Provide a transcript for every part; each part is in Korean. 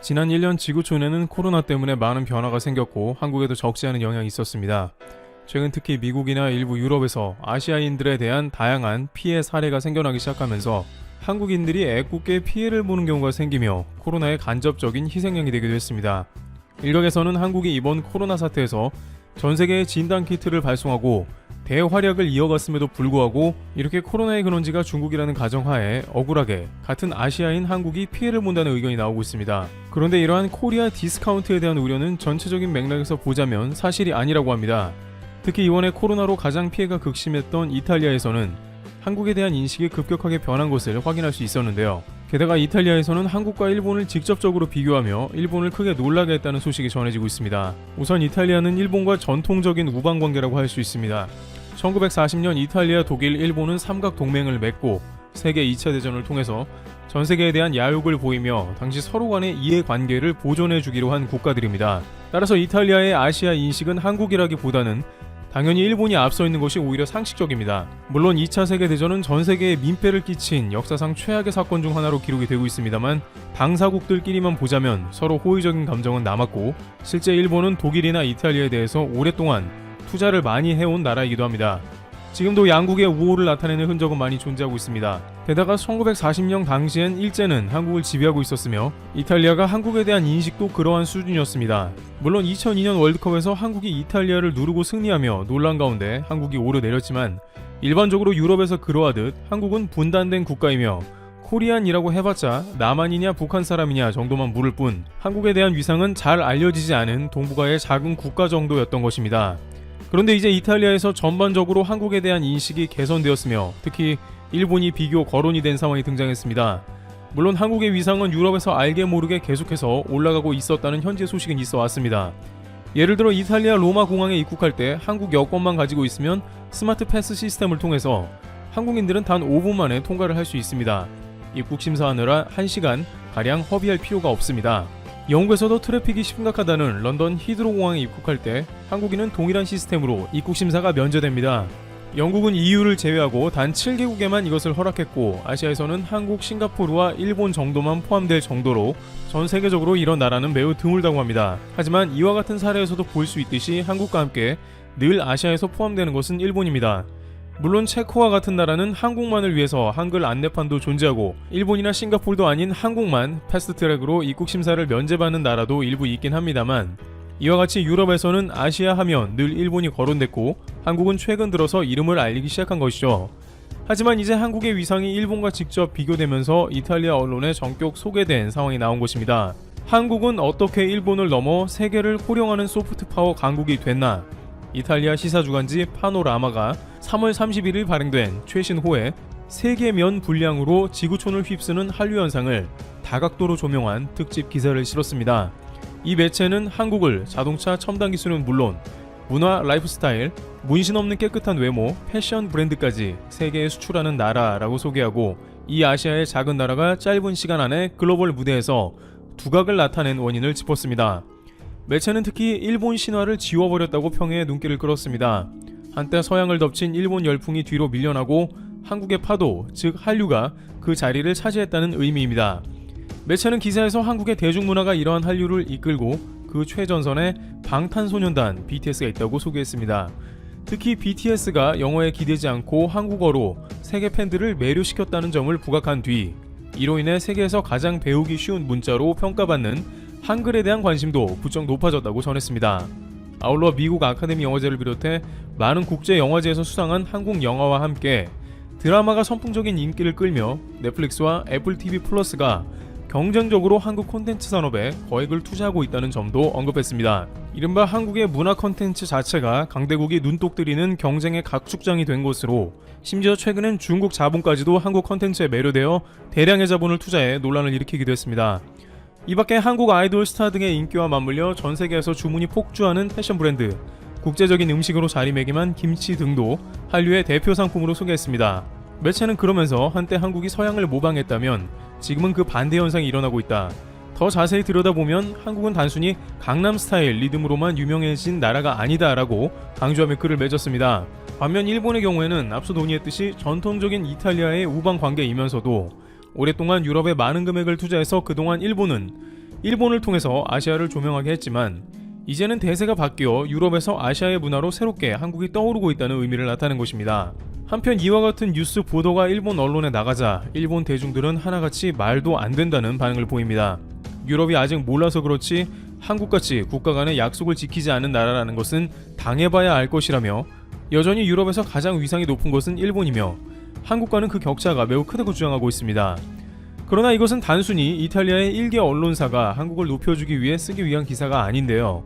지난 1년 지구촌에는 코로나 때문에 많은 변화가 생겼고 한국에도 적지 않은 영향이 있었습니다. 최근 특히 미국이나 일부 유럽에서 아시아인들에 대한 다양한 피해 사례가 생겨나기 시작하면서 한국인들이 애꿎게 피해를 보는 경우가 생기며 코로나의 간접적인 희생양이 되기도 했습니다. 일각에서는 한국이 이번 코로나 사태에서 전 세계에 진단키트를 발송하고 대활약을 이어갔음에도 불구하고 이렇게 코로나의 근원지가 중국이라는 가정하에 억울하게 같은 아시아인 한국이 피해를 본다는 의견이 나오고 있습니다. 그런데 이러한 코리아 디스카운트에 대한 우려는 전체적인 맥락에서 보자면 사실이 아니라고 합니다. 특히 이번에 코로나로 가장 피해가 극심했던 이탈리아에서는 한국에 대한 인식이 급격하게 변한 것을 확인할 수 있었는데요. 게다가 이탈리아에서는 한국과 일본을 직접적으로 비교하며 일본을 크게 놀라게 했다는 소식이 전해지고 있습니다. 우선 이탈리아는 일본과 전통적인 우방관계라고 할 수 있습니다. 1940년 이탈리아, 독일, 일본은 삼각 동맹을 맺고 세계 2차 대전을 통해서 전 세계에 대한 야욕을 보이며 당시 서로 간의 이해관계를 보존해주기로 한 국가들입니다. 따라서 이탈리아의 아시아 인식은 한국이라기보다는 당연히 일본이 앞서 있는 것이 오히려 상식적입니다. 물론 2차 세계대전은 전 세계에 민폐를 끼친 역사상 최악의 사건 중 하나로 기록이 되고 있습니다만 당사국들끼리만 보자면 서로 호의적인 감정은 남았고 실제 일본은 독일이나 이탈리아에 대해서 오랫동안 투자를 많이 해온 나라이기도 합니다. 지금도 양국의 우호를 나타내는 흔적은 많이 존재하고 있습니다. 게다가 1940년 당시엔 일제는 한국을 지배하고 있었으며 이탈리아가 한국에 대한 인식도 그러한 수준이었습니다. 물론 2002년 월드컵에서 한국이 이탈리아를 누르고 승리하며 놀란 가운데 한국이 오르내렸지만 일반적으로 유럽에서 그러하듯 한국은 분단된 국가이며 코리안이라고 해봤자 남한이냐 북한 사람이냐 정도만 물을 뿐 한국에 대한 위상은 잘 알려지지 않은 동북아의 작은 국가 정도였던 것입니다. 그런데 이제 이탈리아에서 전반적으로 한국에 대한 인식이 개선되었으며 특히 일본이 비교 거론이 된 상황이 등장했습니다. 물론 한국의 위상은 유럽에서 알게 모르게 계속해서 올라가고 있었다는 현재 소식은 있어 왔습니다. 예를 들어 이탈리아 로마 공항에 입국할 때 한국 여권만 가지고 있으면 스마트 패스 시스템을 통해서 한국인들은 단 5분 만에 통과를 할 수 있습니다. 입국 심사하느라 1시간 가량 허비할 필요가 없습니다. 영국에서도 트래픽이 심각하다는 런던 히드로 공항에 입국할 때 한국인은 동일한 시스템으로 입국 심사가 면제됩니다. 영국은 EU를 제외하고 단 7개국에만 이것을 허락했고 아시아에서는 한국, 싱가포르와 일본 정도만 포함될 정도로 전 세계적으로 이런 나라는 매우 드물다고 합니다. 하지만 이와 같은 사례에서도 볼 수 있듯이 한국과 함께 늘 아시아에서 포함되는 것은 일본입니다. 물론 체코와 같은 나라는 한국만을 위해서 한글 안내판도 존재하고 일본이나 싱가포르도 아닌 한국만 패스트트랙으로 입국 심사를 면제받는 나라도 일부 있긴 합니다만 이와 같이 유럽에서는 아시아 하면 늘 일본이 거론됐고 한국은 최근 들어서 이름을 알리기 시작한 것이죠. 하지만 이제 한국의 위상이 일본과 직접 비교되면서 이탈리아 언론에 전격 소개된 상황이 나온 것입니다. 한국은 어떻게 일본을 넘어 세계를 호령하는 소프트파워 강국이 됐나? 이탈리아 시사주간지 파노라마가 3월 31일 발행된 최신 호에 세계면 분량으로 지구촌을 휩쓰는 한류 현상을 다각도로 조명한 특집 기사를 실었습니다. 이 매체는 한국을 자동차 첨단 기술은 물론 문화, 라이프스타일, 문신 없는 깨끗한 외모, 패션 브랜드까지 세계에 수출하는 나라라고 소개하고 이 아시아의 작은 나라가 짧은 시간 안에 글로벌 무대에서 두각을 나타낸 원인을 짚었습니다. 매체는 특히 일본 신화를 지워버렸다고 평해 눈길을 끌었습니다. 한때 서양을 덮친 일본 열풍이 뒤로 밀려나고 한국의 파도, 즉 한류가 그 자리를 차지했다는 의미입니다. 매체는 기사에서 한국의 대중문화가 이러한 한류를 이끌고 그 최전선에 방탄소년단 BTS가 있다고 소개했습니다. 특히 BTS가 영어에 기대지 않고 한국어로 세계 팬들을 매료시켰다는 점을 부각한 뒤 이로 인해 세계에서 가장 배우기 쉬운 문자로 평가받는 한글에 대한 관심도 부쩍 높아졌다고 전했습니다. 아울러 미국 아카데미 영화제를 비롯해 많은 국제 영화제에서 수상한 한국 영화와 함께 드라마가 선풍적인 인기를 끌며 넷플릭스와 애플 TV 플러스가 경쟁적으로 한국 콘텐츠 산업에 거액을 투자하고 있다는 점도 언급했습니다. 이른바 한국의 문화 콘텐츠 자체가 강대국이 눈독 들이는 경쟁의 각축장이 된 것으로 심지어 최근엔 중국 자본까지도 한국 콘텐츠에 매료되어 대량의 자본을 투자해 논란을 일으키기도 했습니다. 이밖에 한국 아이돌 스타 등의 인기와 맞물려 전 세계에서 주문이 폭주하는 패션 브랜드, 국제적인 음식으로 자리매김한 김치 등도 한류의 대표 상품으로 소개했습니다. 매체는 그러면서 한때 한국이 서양을 모방했다면 지금은 그 반대 현상이 일어나고 있다. 더 자세히 들여다보면 한국은 단순히 강남 스타일 리듬으로만 유명해진 나라가 아니다라고 강조하며 글을 맺었습니다. 반면 일본의 경우에는 앞서 논의했듯이 전통적인 이탈리아의 우방 관계이면서도 오랫동안 유럽에 많은 금액을 투자해서 그동안 일본은 일본을 통해서 아시아를 조명하게 했지만 이제는 대세가 바뀌어 유럽에서 아시아의 문화로 새롭게 한국이 떠오르고 있다는 의미를 나타낸 것입니다. 한편 이와 같은 뉴스 보도가 일본 언론에 나가자 일본 대중들은 하나같이 말도 안 된다는 반응을 보입니다. 유럽이 아직 몰라서 그렇지 한국같이 국가 간의 약속을 지키지 않은 나라라는 것은 당해봐야 알 것이라며 여전히 유럽에서 가장 위상이 높은 것은 일본이며 한국과는 그 격차가 매우 크다고 주장하고 있습니다. 그러나 이것은 단순히 이탈리아의 일개 언론사가 한국을 높여주기 위해 쓰기 위한 기사가 아닌데요.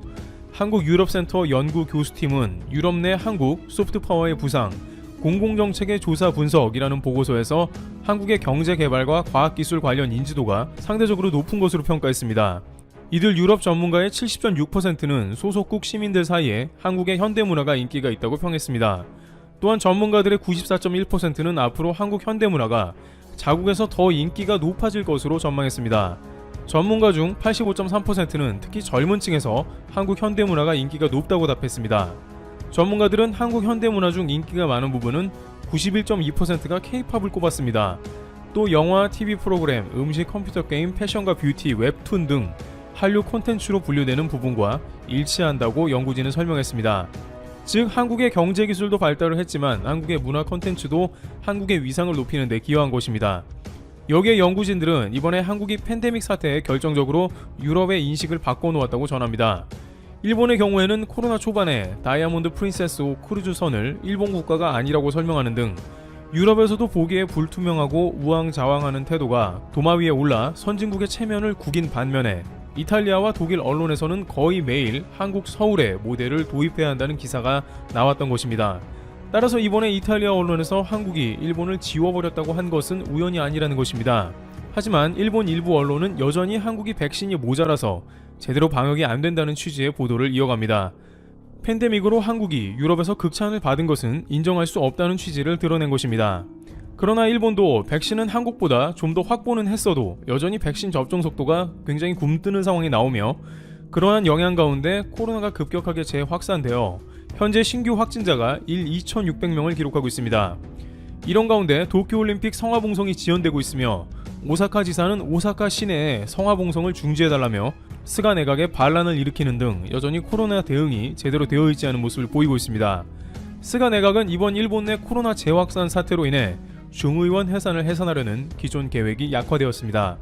한국유럽센터 연구 교수팀은 유럽 내 한국 소프트파워의 부상, 공공정책의 조사 분석이라는 보고서에서 한국의 경제개발과 과학기술 관련 인지도가 상대적으로 높은 것으로 평가했습니다. 이들 유럽 전문가의 70.6%는 소속국 시민들 사이에 한국의 현대문화가 인기가 있다고 평했습니다. 또한 전문가들의 94.1%는 앞으로 한국 현대문화가 자국에서 더 인기가 높아질 것으로 전망했습니다. 전문가 중 85.3%는 특히 젊은 층에서 한국 현대문화가 인기가 높다고 답했습니다. 전문가들은 한국 현대문화 중 인기가 많은 부분은 91.2%가 K-팝을 꼽았습니다. 또 영화, TV 프로그램, 음식, 컴퓨터 게임, 패션과 뷰티, 웹툰 등 한류 콘텐츠로 분류되는 부분과 일치한다고 연구진은 설명했습니다. 즉 한국의 경제기술도 발달을 했지만 한국의 문화 콘텐츠도 한국의 위상을 높이는 데 기여한 것입니다. 여기에 연구진들은 이번에 한국이 팬데믹 사태에 결정적으로 유럽의 인식을 바꿔놓았다고 전합니다. 일본의 경우에는 코로나 초반에 다이아몬드 프린세스 호 크루즈선을 일본 국가가 아니라고 설명하는 등 유럽에서도 보기에 불투명하고 우왕좌왕하는 태도가 도마 위에 올라 선진국의 체면을 구긴 반면에 이탈리아와 독일 언론에서는 거의 매일 한국 서울에 모델을 도입해야 한다는 기사가 나왔던 것입니다. 따라서 이번에 이탈리아 언론에서 한국이 일본을 지워버렸다고 한 것은 우연이 아니라는 것입니다. 하지만 일본 일부 언론은 여전히 한국이 백신이 모자라서 제대로 방역이 안 된다는 취지의 보도를 이어갑니다. 팬데믹으로 한국이 유럽에서 극찬을 받은 것은 인정할 수 없다는 취지를 드러낸 것입니다. 그러나 일본도 백신은 한국보다 좀 더 확보는 했어도 여전히 백신 접종 속도가 굉장히 굼뜨는 상황이 나오며 그러한 영향 가운데 코로나가 급격하게 재확산되어 현재 신규 확진자가 2,600명을 기록하고 있습니다. 이런 가운데 도쿄올림픽 성화봉송이 지연되고 있으며 오사카 지사는 오사카 시내에 성화봉송을 중지해달라며 스가 내각에 반란을 일으키는 등 여전히 코로나 대응이 제대로 되어 있지 않은 모습을 보이고 있습니다. 스가 내각은 이번 일본 내 코로나 재확산 사태로 인해 중의원 해산을 해산하려는 기존 계획이 약화되었습니다.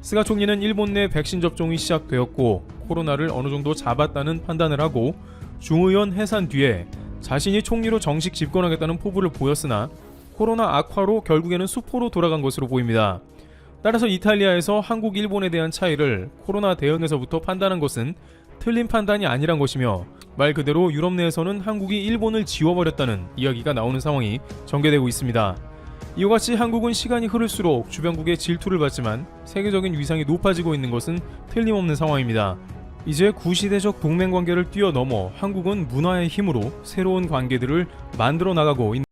스가 총리는 일본 내 백신 접종이 시작되었고 코로나를 어느 정도 잡았다는 판단을 하고 중의원 해산 뒤에 자신이 총리로 정식 집권하겠다는 포부를 보였으나 코로나 악화로 결국에는 수포로 돌아간 것으로 보입니다. 따라서 이탈리아에서 한국, 일본에 대한 차이를 코로나 대응에서부터 판단한 것은 틀린 판단이 아니란 것이며 말 그대로 유럽 내에서는 한국이 일본을 지워버렸다는 이야기가 나오는 상황이 전개되고 있습니다. 이와 같이 한국은 시간이 흐를수록 주변국의 질투를 받지만 세계적인 위상이 높아지고 있는 것은 틀림없는 상황입니다. 이제 구시대적 동맹관계를 뛰어넘어 한국은 문화의 힘으로 새로운 관계들을 만들어 나가고 있는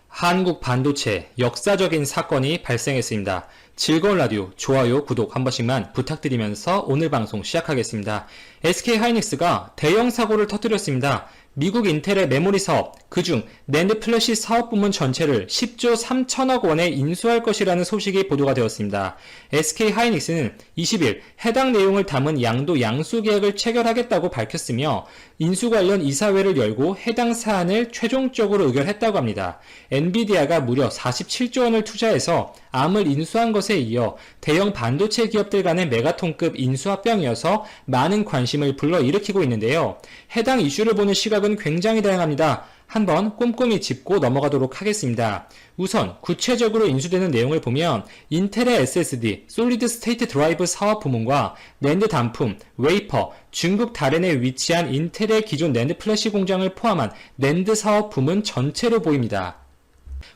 한국 반도체 역사적인 사건이 발생했습니다. 즐거운 라디오, 좋아요, 구독 한 번씩만 부탁드리면서 오늘 방송 시작하겠습니다. SK하이닉스가 대형 사고를 터뜨렸습니다. 미국 인텔의 메모리 사업, 그중 낸드 플래시 사업 부문 전체를 10조 3천억 원에 인수할 것이라는 소식이 보도가 되었습니다. SK하이닉스는 20일 해당 내용을 담은 양도 양수 계약을 체결하겠다고 밝혔으며 인수 관련 이사회를 열고 해당 사안을 최종적으로 의결했다고 합니다. 엔비디아가 무려 47조 원을 투자해서 암을 인수한 것에 이어 대형 반도체 기업들 간의 메가톤급 인수 합병이어서 많은 관심을 불러일으키고 있는데요. 해당 이슈를 보는 시각은 굉장히 다양합니다. 한번 꼼꼼히 짚고 넘어가도록 하겠습니다. 우선 구체적으로 인수되는 내용을 보면 인텔의 SSD, 솔리드 스테이트 드라이브 사업 부문과 낸드 단품, 웨이퍼, 중국 다롄에 위치한 인텔의 기존 낸드 플래시 공장을 포함한 낸드 사업 부문 전체로 보입니다.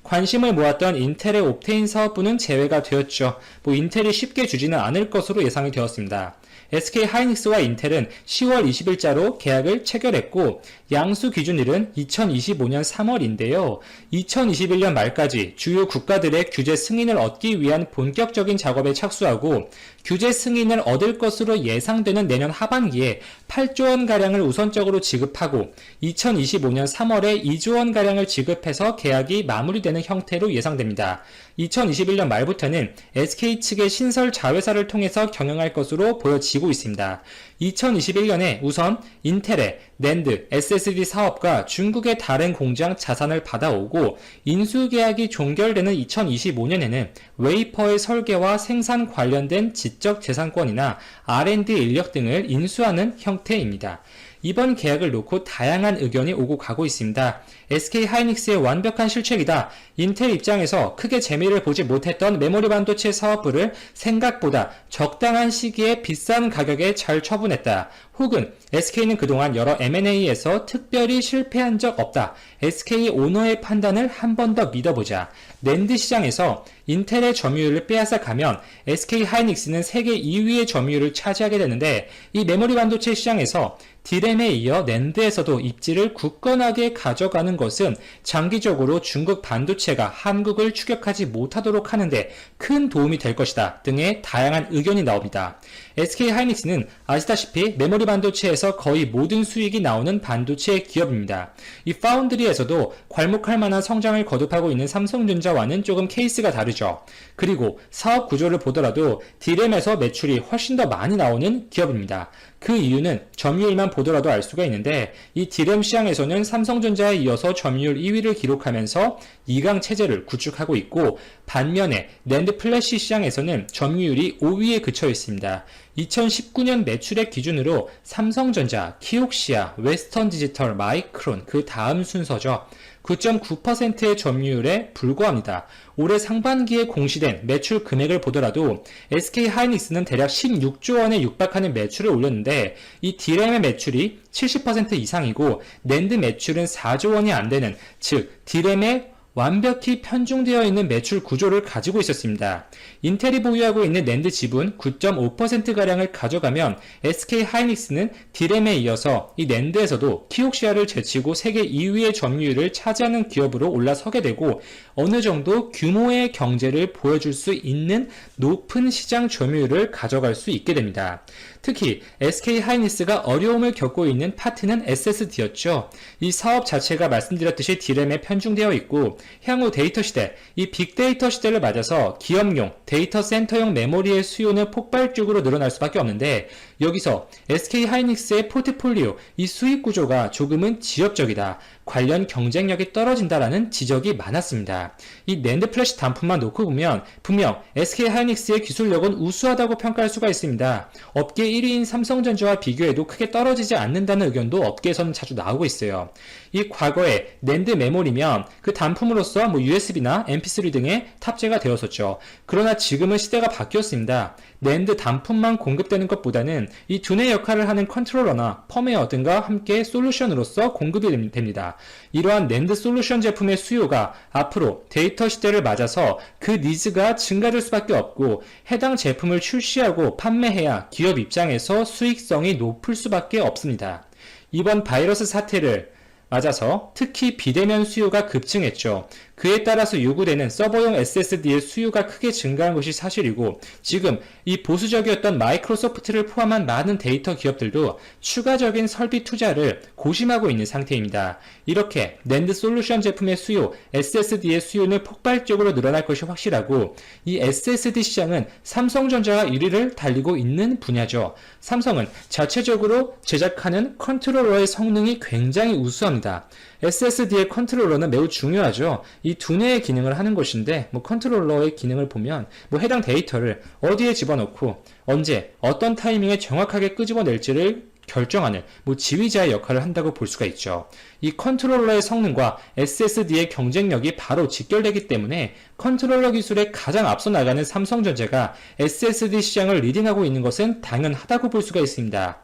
관심을 모았던 인텔의 옵테인 사업부는 제외가 되었죠. 인텔이 쉽게 주지는 않을 것으로 예상이 되었습니다. SK하이닉스와 인텔은 10월 20일자로 계약을 체결했고 양수 기준일은 2025년 3월인데요. 2021년 말까지 주요 국가들의 규제 승인을 얻기 위한 본격적인 작업에 착수하고 규제 승인을 얻을 것으로 예상되는 내년 하반기에 8조 원가량을 우선적으로 지급하고 2025년 3월에 2조 원가량을 지급해서 계약이 마무리 마무리되는 형태로 예상됩니다. 2021년 말부터는 SK 측의 신설 자회사를 통해서 경영할 것으로 보여지고 있습니다. 2021년에 우선 인텔의 낸드, SSD 사업과 중국의 다른 공장 자산을 받아오고 인수계약이 종결되는 2025년에는 웨이퍼의 설계와 생산 관련된 지적 재산권이나 R&D 인력 등을 인수하는 형태입니다. 이번 계약을 놓고 다양한 의견이 오고 가고 있습니다. SK 하이닉스의 완벽한 실책이다. 인텔 입장에서 크게 재미를 보지 못했던 메모리 반도체 사업부를 생각보다 적당한 시기에 비싼 가격에 잘 처분했다. 혹은 SK는 그동안 여러 M&A에서 특별히 실패한 적 없다. SK 오너의 판단을 한 번 더 믿어보자. 낸드 시장에서 인텔의 점유율을 빼앗아 가면 SK 하이닉스는 세계 2위의 점유율을 차지하게 되는데 이 메모리 반도체 시장에서 D램에 이어 낸드에서도 입지를 굳건하게 가져가는 것은 장기적으로 중국 반도체가 한국을 추격하지 못하도록 하는데 큰 도움이 될 것이다 등의 다양한 의견이 나옵니다. SK 하이닉스는 아시다시피 메모리 반도체에서 거의 모든 수익이 나오는 반도체 기업입니다. 이 파운드리에서도 괄목할 만한 성장을 거듭하고 있는 삼성전자와는 조금 케이스가 다르죠. 그리고 사업 구조를 보더라도 D램에서 매출이 훨씬 더 많이 나오는 기업입니다. 그 이유는 점유율만 보더라도 알 수가 있는데 이 D램 시장에서는 삼성전자에 이어서 점유율 2위를 기록하면서 2강 체제를 구축하고 있고 반면에 낸드 플래시 시장에서는 점유율이 5위에 그쳐 있습니다. 2019년 매출액 기준으로 삼성전자, 키옥시아, 웨스턴 디지털, 마이크론 그 다음 순서죠. 9.9%의 점유율에 불과합니다. 올해 상반기에 공시된 매출 금액을 보더라도 SK 하이닉스는 대략 16조 원에 육박하는 매출을 올렸는데 이 D램의 매출이 70% 이상이고 낸드 매출은 4조 원이 안 되는 즉 D램의 완벽히 편중되어 있는 매출 구조를 가지고 있었습니다. 인텔이 보유하고 있는 낸드 지분 9.5%가량을 가져가면 SK 하이닉스는 D램에 이어서 이 낸드에서도 키옥시아를 제치고 세계 2위의 점유율을 차지하는 기업으로 올라서게 되고 어느 정도 규모의 경제를 보여줄 수 있는 높은 시장 점유율을 가져갈 수 있게 됩니다. 특히 SK 하이닉스가 어려움을 겪고 있는 파트는 SSD였죠. 이 사업 자체가 말씀드렸듯이 D램에 편중되어 있고 향후 데이터 시대, 이 빅데이터 시대를 맞아서 기업용, 데이터 센터용 메모리의 수요는 폭발적으로 늘어날 수밖에 없는데 여기서 SK 하이닉스의 포트폴리오, 이 수익 구조가 조금은 지역적이다. 관련 경쟁력이 떨어진다라는 지적이 많았습니다. 이 낸드 플래시 단품만 놓고 보면 분명 SK 하이닉스의 기술력은 우수하다고 평가할 수가 있습니다. 업계 1위인 삼성전자와 비교해도 크게 떨어지지 않는다는 의견도 업계에서는 자주 나오고 있어요. 이 과거에 낸드 메모리면 그 단품으로서 USB나 MP3 등에 탑재가 되었었죠. 그러나 지금은 시대가 바뀌었습니다. 낸드 단품만 공급되는 것보다는 이 두뇌 역할을 하는 컨트롤러나 펌웨어 등과 함께 솔루션으로서 공급이 됩니다. 이러한 낸드 솔루션 제품의 수요가 앞으로 데이터 시대를 맞아서 그 니즈가 증가될 수밖에 없고 해당 제품을 출시하고 판매해야 기업 입장에서 수익성이 높을 수밖에 없습니다. 이번 바이러스 사태를 맞아서 특히 비대면 수요가 급증했죠. 그에 따라서 요구되는 서버용 SSD의 수요가 크게 증가한 것이 사실이고 지금 이 보수적이었던 마이크로소프트를 포함한 많은 데이터 기업들도 추가적인 설비 투자를 고심하고 있는 상태입니다. 이렇게 낸드 솔루션 제품의 수요, SSD의 수요는 폭발적으로 늘어날 것이 확실하고 이 SSD 시장은 삼성전자와 1위를 달리고 있는 분야죠. 삼성은 자체적으로 제작하는 컨트롤러의 성능이 굉장히 우수합니다. SSD의 컨트롤러는 매우 중요하죠. 이 두뇌의 기능을 하는 것인데 컨트롤러의 기능을 보면 해당 데이터를 어디에 집어넣고 언제 어떤 타이밍에 정확하게 끄집어낼지를 결정하는 지휘자의 역할을 한다고 볼 수가 있죠. 이 컨트롤러의 성능과 SSD의 경쟁력이 바로 직결되기 때문에 컨트롤러 기술에 가장 앞서 나가는 삼성전자가 SSD 시장을 리딩하고 있는 것은 당연하다고 볼 수가 있습니다.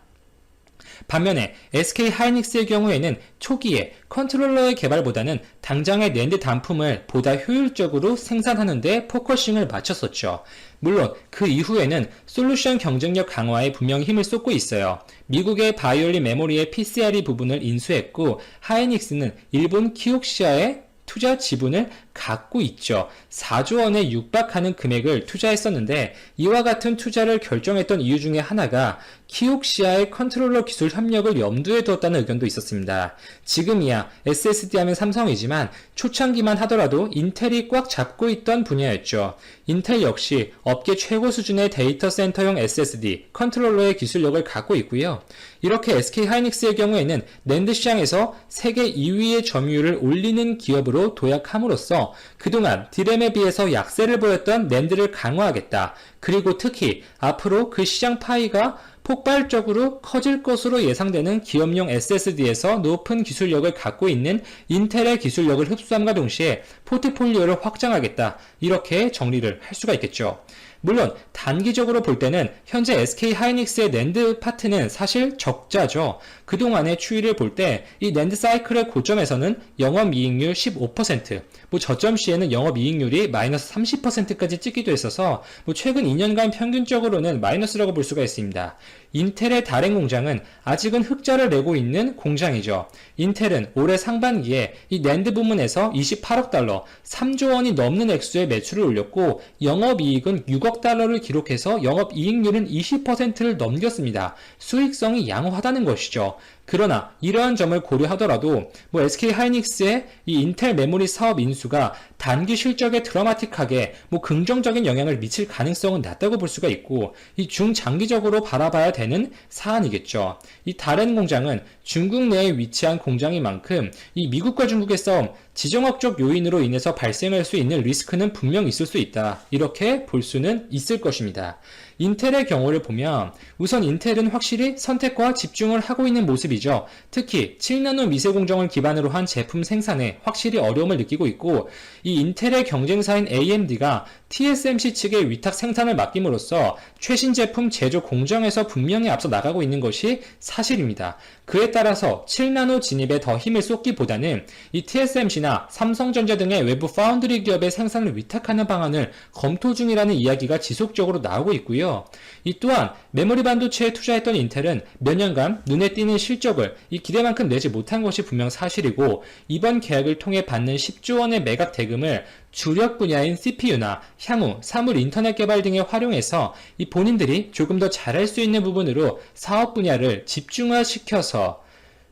반면에 SK 하이닉스의 경우에는 초기에 컨트롤러의 개발보다는 당장의 낸드 단품을 보다 효율적으로 생산하는 데 포커싱을 맞췄었죠. 물론 그 이후에는 솔루션 경쟁력 강화에 분명히 힘을 쏟고 있어요. 미국의 바이올린 메모리의 PCRE 부분을 인수했고 하이닉스는 일본 키옥시아의 투자 지분을 갖고 있죠. 4조 원에 육박하는 금액을 투자했었는데 이와 같은 투자를 결정했던 이유 중에 하나가 키옥시아의 컨트롤러 기술 협력을 염두에 두었다는 의견도 있었습니다. 지금이야 SSD 하면 삼성이지만 초창기만 하더라도 인텔이 꽉 잡고 있던 분야였죠. 인텔 역시 업계 최고 수준의 데이터 센터용 SSD, 컨트롤러의 기술력을 갖고 있고요. 이렇게 SK 하이닉스의 경우에는 낸드 시장에서 세계 2위의 점유율을 올리는 기업으로 도약함으로써 그동안 디램에 비해서 약세를 보였던 낸드를 강화하겠다. 그리고 특히 앞으로 그 시장 파이가 폭발적으로 커질 것으로 예상되는 기업용 SSD에서 높은 기술력을 갖고 있는 인텔의 기술력을 흡수함과 동시에 포트폴리오를 확장하겠다. 이렇게 정리를 할 수가 있겠죠. 물론 단기적으로 볼 때는 현재 SK 하이닉스의 낸드 파트는 사실 적자죠. 그동안의 추이를 볼 때 이 낸드 사이클의 고점에서는 영업이익률 15%, 저점 시에는 영업이익률이 마이너스 30%까지 찍기도 했어서 최근 2년간 평균적으로는 마이너스라고 볼 수가 있습니다. 인텔의 다른 공장은 아직은 흑자를 내고 있는 공장이죠. 인텔은 올해 상반기에 이 낸드 부문에서 28억 달러, 3조 원이 넘는 액수의 매출을 올렸고 영업이익은 6억 달러를 기록해서 영업이익률은 20%를 넘겼습니다. 수익성이 양호하다는 것이죠. 그러나 이러한 점을 고려하더라도 SK 하이닉스의 이 인텔 메모리 사업 인수가 단기 실적에 드라마틱하게 긍정적인 영향을 미칠 가능성은 낮다고 볼 수가 있고 이 중장기적으로 바라봐야 되는 사안이겠죠. 이 다른 공장은 중국 내에 위치한 공장인 만큼 이 미국과 중국의 싸움, 지정학적 요인으로 인해서 발생할 수 있는 리스크는 분명 있을 수 있다. 이렇게 볼 수는 있을 것입니다. 인텔의 경우를 보면 우선 인텔은 확실히 선택과 집중을 하고 있는 모습이죠. 특히 7나노 미세 공정을 기반으로 한 제품 생산에 확실히 어려움을 느끼고 있고 이 인텔의 경쟁사인 AMD가 TSMC 측에 위탁 생산을 맡김으로써 최신 제품 제조 공정에서 분명히 앞서 나가고 있는 것이 사실입니다. 그에 따라서 7나노 진입에 더 힘을 쏟기보다는 이 TSMC나 삼성전자 등의 외부 파운드리 기업의 생산을 위탁하는 방안을 검토 중이라는 이야기가 지속적으로 나오고 있고요. 이 또한 메모리 반도체에 투자했던 인텔은 몇 년간 눈에 띄는 실적을 이 기대만큼 내지 못한 것이 분명 사실이고 이번 계약을 통해 받는 10조 원의 매각 대금을 주력 분야인 CPU나 향후 사물 인터넷 개발 등에 활용해서 이 본인들이 조금 더 잘할 수 있는 부분으로 사업 분야를 집중화시켜서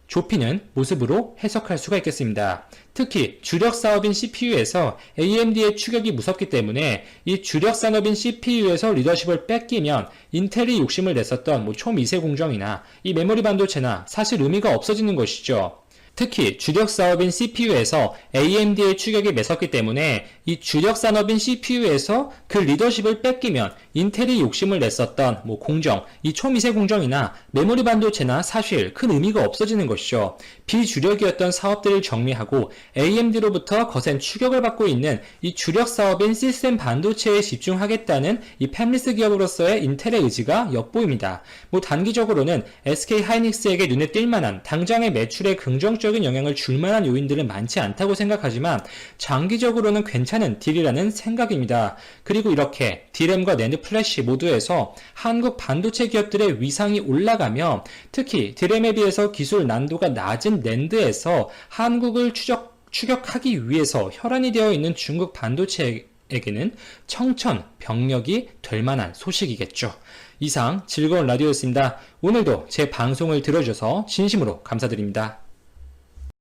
좁히는 모습으로 해석할 수가 있겠습니다. 특히 주력 사업인 CPU에서 AMD의 추격이 무섭기 때문에 이 주력 산업인 CPU에서 리더십을 뺏기면 인텔이 욕심을 냈었던 초미세 공정이나 이 메모리 반도체나 사실 의미가 없어지는 것이죠. 특히 주력 사업인 CPU에서 AMD의 추격이 매섭기 때문에 이 주력 산업인 CPU에서 그 리더십을 뺏기면 인텔이 욕심을 냈었던 공정, 이 초미세 공정이나 메모리 반도체나 사실 큰 의미가 없어지는 것이죠. 비주력이었던 사업들을 정리하고 AMD로부터 거센 추격을 받고 있는 이 주력 사업인 시스템 반도체에 집중하겠다는 이 팹리스 기업으로서의 인텔의 의지가 엿보입니다. 단기적으로는 SK 하이닉스에게 눈에 띌 만한 당장의 매출에 긍정적인 영향을 줄 만한 요인들은 많지 않다고 생각하지만 장기적으로는 괜찮은 딜이라는 생각입니다. 그리고 이렇게 D램과 낸드 플래시 모두에서 한국 반도체 기업들의 위상이 올라가며 특히 D램에 비해서 기술 난도가 낮은 낸드에서 한국을 추격하기 위해서 혈안이 되어 있는 중국 반도체에게는 청천벽력이 될 만한 소식이겠죠. 이상 즐거운 라디오였습니다. 오늘도 제 방송을 들어주셔서 진심으로 감사드립니다.